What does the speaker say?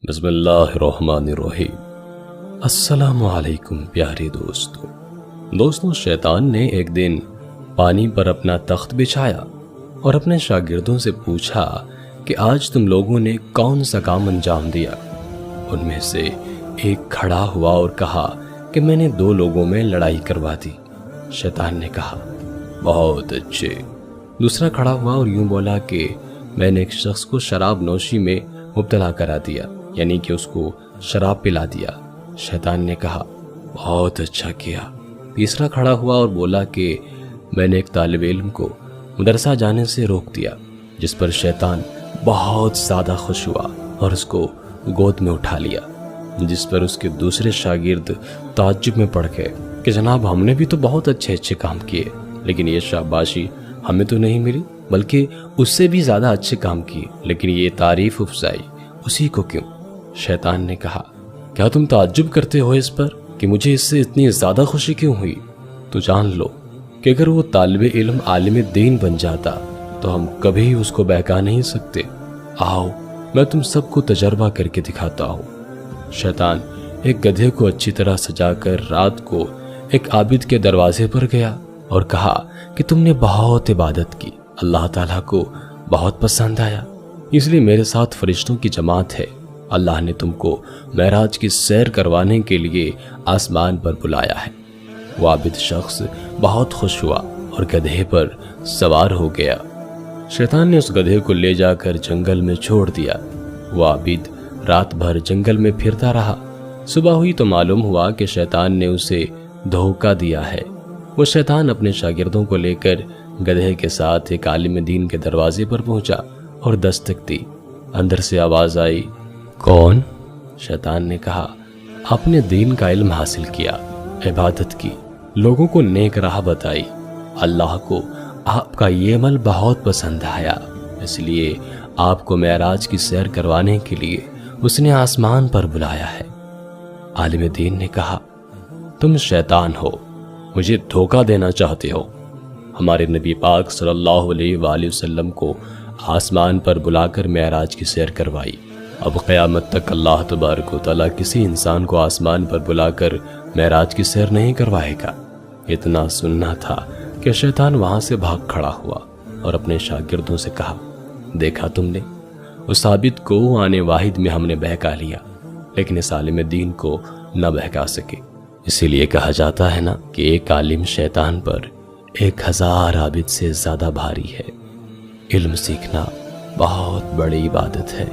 بسم اللہ الرحمن الرحیم۔ السلام علیکم پیارے دوستوں، شیطان نے ایک دن پانی پر اپنا تخت بچھایا اور اپنے شاگردوں سے پوچھا کہ آج تم لوگوں نے کون سا کام انجام دیا؟ ان میں سے ایک کھڑا ہوا اور کہا کہ میں نے 2 لوگوں میں لڑائی کروا دی۔ شیطان نے کہا بہت اچھے۔ دوسرا کھڑا ہوا اور یوں بولا کہ میں نے ایک شخص کو شراب نوشی میں مبتلا کرا دیا، یعنی کہ اس کو شراب پلا دیا۔ شیطان نے کہا بہت اچھا کیا۔ تیسرا کھڑا ہوا اور بولا کہ میں نے ایک طالب علم کو مدرسہ جانے سے روک دیا، جس پر شیطان بہت زیادہ خوش ہوا اور اس کو گود میں اٹھا لیا، جس پر اس کے دوسرے شاگرد تعجب میں پڑ گئے کہ جناب ہم نے بھی تو بہت اچھے کام کیے، لیکن یہ شاباشی ہمیں تو نہیں ملی، بلکہ اس سے بھی زیادہ اچھے کام کیے، لیکن یہ تعریف افزائی اسی کو کیوں؟ شیطان نے کہا کیا تم تعجب کرتے ہو اس پر کہ مجھے اس سے اتنی زیادہ خوشی کیوں ہوئی؟ تو جان لو کہ اگر وہ طالب علم عالم دین بن جاتا تو ہم کبھی اس کو بہکا نہیں سکتے۔ آؤ میں تم سب کو تجربہ کر کے دکھاتا ہوں۔ شیطان ایک گدھے کو اچھی طرح سجا کر رات کو ایک عابد کے دروازے پر گیا اور کہا کہ تم نے بہت عبادت کی، اللہ تعالیٰ کو بہت پسند آیا، اس لیے میرے ساتھ فرشتوں کی جماعت ہے، اللہ نے تم کو معراج کی سیر کروانے کے لیے آسمان پر بلایا ہے۔ وہ عابد شخص بہت خوش ہوا اور گدھے پر سوار ہو گیا۔ شیطان نے اس گدھے کو لے جا کر جنگل میں چھوڑ دیا۔ وہ عابد رات بھر جنگل میں پھرتا رہا۔ صبح ہوئی تو معلوم ہوا کہ شیطان نے اسے دھوکہ دیا ہے۔ وہ شیطان اپنے شاگردوں کو لے کر گدھے کے ساتھ ایک عالم دین کے دروازے پر پہنچا اور دستک دی۔ اندر سے آواز آئی کون؟ شیطان نے کہا آپ نے دین کا علم حاصل کیا، عبادت کی، لوگوں کو نیک راہ بتائی، اللہ کو آپ کا یہ عمل بہت پسند آیا، اس لیے آپ کو معراج کی سیر کروانے کے لیے اس نے آسمان پر بلایا ہے۔ عالم دین نے کہا تم شیطان ہو، مجھے دھوکہ دینا چاہتے ہو۔ ہمارے نبی پاک صلی اللہ علیہ وآلہ وسلم کو آسمان پر بلا کر معراج کی سیر کروائی، اب قیامت تک اللہ تبارک و تعالیٰ کسی انسان کو آسمان پر بلا کر معراج کی سیر نہیں کروائے گا۔ اتنا سننا تھا کہ شیطان وہاں سے بھاگ کھڑا ہوا اور اپنے شاگردوں سے کہا دیکھا تم نے، اس عابد کو آنے واحد میں ہم نے بہکا لیا، لیکن اس عالم دین کو نہ بہکا سکے۔ اسی لیے کہا جاتا ہے نا کہ ایک عالم شیطان پر 1000 عابد سے زیادہ بھاری ہے۔ علم سیکھنا بہت بڑی عبادت ہے۔